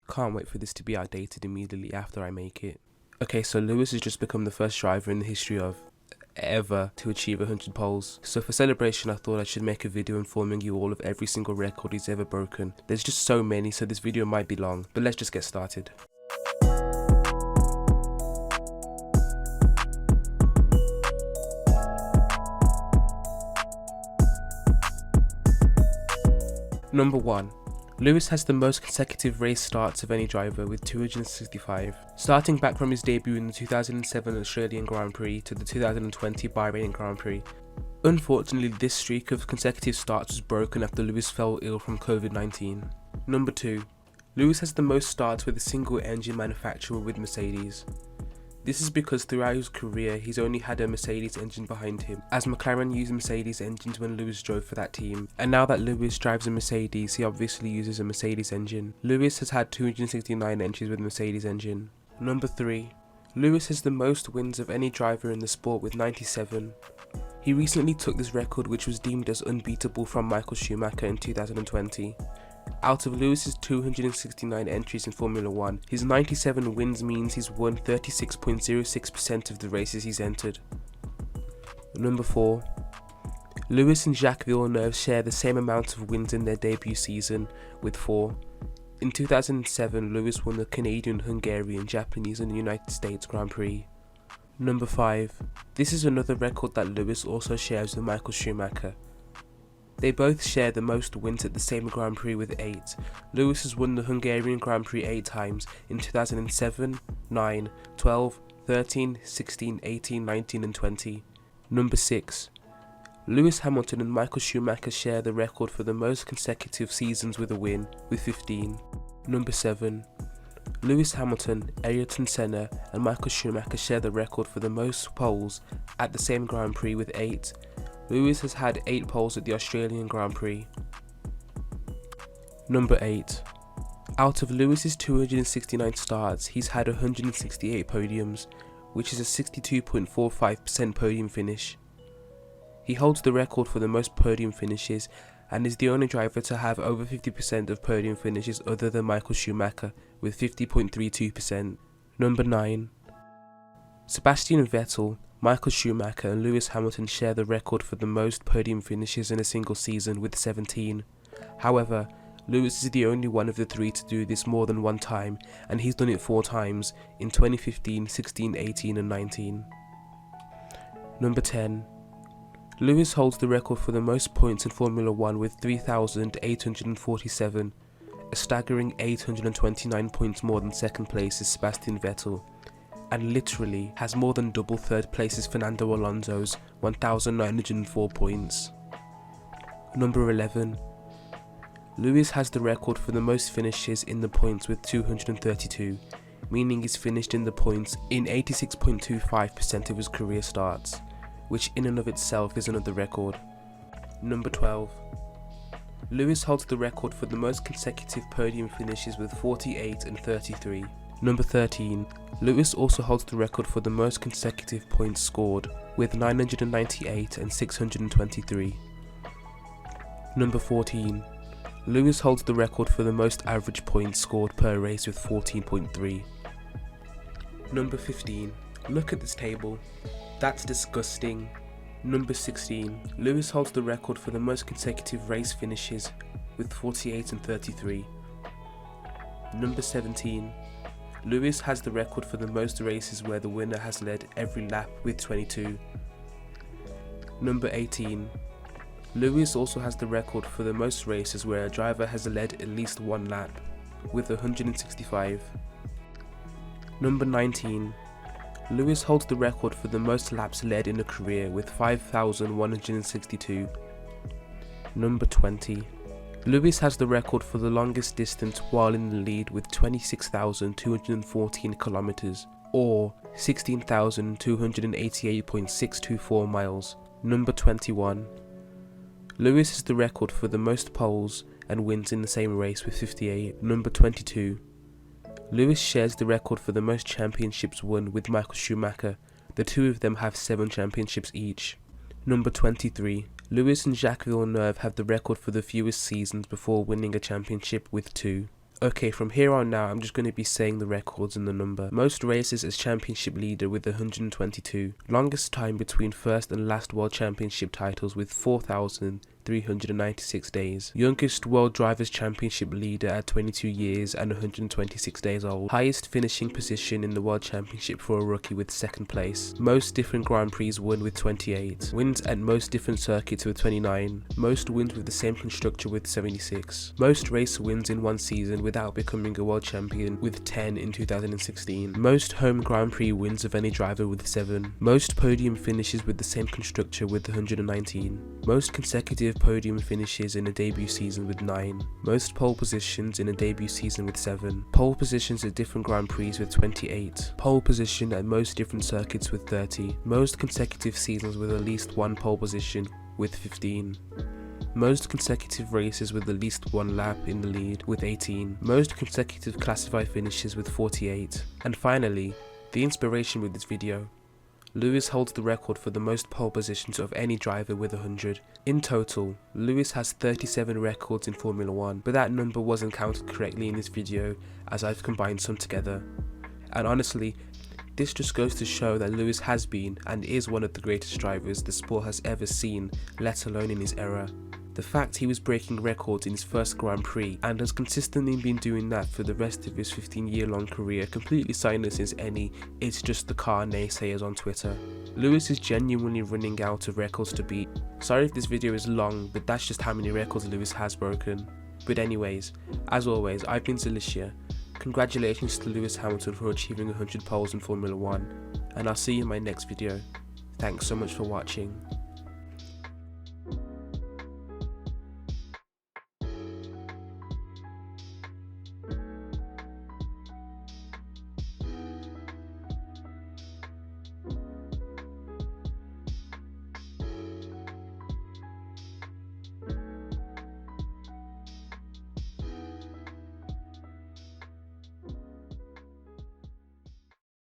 Can't wait for this to be outdated immediately after I make it. Okay, so Lewis has just become the first driver in the history of ever to achieve 100 poles. So for celebration I thought I should make a video informing you all of every single record he's ever broken. There's just so many, so this video might be long, but let's just get started. Number 1. Lewis has the most consecutive race starts of any driver with 265, starting back from his debut in the 2007 Australian Grand Prix to the 2020 Bahrain Grand Prix. Unfortunately, this streak of consecutive starts was broken after Lewis fell ill from COVID-19. Number 2. Lewis has the most starts with a single engine manufacturer with Mercedes. This is because throughout his career he's only had a Mercedes engine behind him, as McLaren used Mercedes engines when Lewis drove for that team, and now that Lewis drives a Mercedes he obviously uses a Mercedes engine. Lewis has had 269 entries with Mercedes engine. Number 3. Lewis has the most wins of any driver in the sport with 97. He recently took this record, which was deemed as unbeatable from Michael Schumacher in 2020. Out of Lewis's 269 entries in Formula 1, his 97 wins means he's won 36.06% of the races he's entered. Number 4. Lewis and Jacques Villeneuve share the same amount of wins in their debut season, with 4. In 2007, Lewis won the Canadian, Hungarian, Japanese and United States Grand Prix. Number 5. This is another record that Lewis also shares with Michael Schumacher. They both share the most wins at the same Grand Prix with 8. Lewis has won the Hungarian Grand Prix 8 times in 2007, 9, 12, 13, 16, 18, 19 and 20. Number 6. Lewis Hamilton and Michael Schumacher share the record for the most consecutive seasons with a win, with 15. Number 7. Lewis Hamilton, Ayrton Senna and Michael Schumacher share the record for the most poles at the same Grand Prix with 8. Lewis has had 8 poles at the Australian Grand Prix. Number 8. Out of Lewis's 269 starts, he's had 168 podiums, which is a 62.45% podium finish. He holds the record for the most podium finishes and is the only driver to have over 50% of podium finishes other than Michael Schumacher with 50.32%. Number 9. Sebastian Vettel, Michael Schumacher and Lewis Hamilton share the record for the most podium finishes in a single season with 17. However, Lewis is the only one of the three to do this more than one time, and he's done it 4 times in 2015, 16, 18 and 19. Number 10. Lewis holds the record for the most points in Formula 1 with 3,847, a staggering 829 points more than second place is Sebastian Vettel, and literally has more than double third place's Fernando Alonso's 1,904 points. Number 11. Lewis has the record for the most finishes in the points with 232, meaning he's finished in the points in 86.25% of his career starts, which in and of itself is another record. Number 12. Lewis holds the record for the most consecutive podium finishes with 48 and 33. Number 13. Lewis also holds the record for the most consecutive points scored, with 998 and 623. Number 14. Lewis holds the record for the most average points scored per race with 14.3. Number 15. Look at this table. That's disgusting. Number 16. Lewis holds the record for the most consecutive race finishes, with 48 and 33. Number 17. Lewis has the record for the most races where the winner has led every lap with 22. Number 18. Lewis also has the record for the most races where a driver has led at least one lap, with 165. Number 19. Lewis holds the record for the most laps led in a career with 5,162. Number 20. Lewis has the record for the longest distance while in the lead with 26,214 kilometers, or 16,288.624 miles. Number 21. Lewis has the record for the most poles and wins in the same race with 58. Number 22. Lewis shares the record for the most championships won with Michael Schumacher. The two of them have 7 championships each. Number 23. Lewis and Jacques Villeneuve have the record for the fewest seasons before winning a championship with 2. Okay, from here on now, I'm just going to be saying the records and the number. Most races as championship leader with 122. Longest time between first and last world championship titles with 4,396 days. Youngest World Drivers' Championship leader at 22 years and 126 days old. Highest finishing position in the World Championship for a rookie with 2nd place. Most different Grand Prix won with 28. Wins at most different circuits with 29. Most wins with the same constructor with 76. Most race wins in one season without becoming a world champion with 10 in 2016. Most home Grand Prix wins of any driver with 7. Most podium finishes with the same constructor with 119. Most consecutive podium finishes in a debut season with 9. Most pole positions in a debut season with 7. Pole positions at different Grand Prix with 28. Pole position at most different circuits with 30. Most consecutive seasons with at least one pole position with 15. Most consecutive races with at least one lap in the lead with 18. Most consecutive classified finishes with 48. And finally, the inspiration with this video. Lewis holds the record for the most pole positions of any driver with 100. In total, Lewis has 37 records in Formula 1, but that number wasn't counted correctly in this video as I've combined some together. And honestly, this just goes to show that Lewis has been and is one of the greatest drivers the sport has ever seen, let alone in his era. The fact he was breaking records in his first Grand Prix and has consistently been doing that for the rest of his 15-year-long career completely silences any "it's just the car" naysayers on Twitter. Lewis is genuinely running out of records to beat. Sorry if this video is long, but that's just how many records Lewis has broken. But anyways, as always, I've been Cilicia. Congratulations to Lewis Hamilton for achieving 100 poles in Formula 1, and I'll see you in my next video. Thanks so much for watching.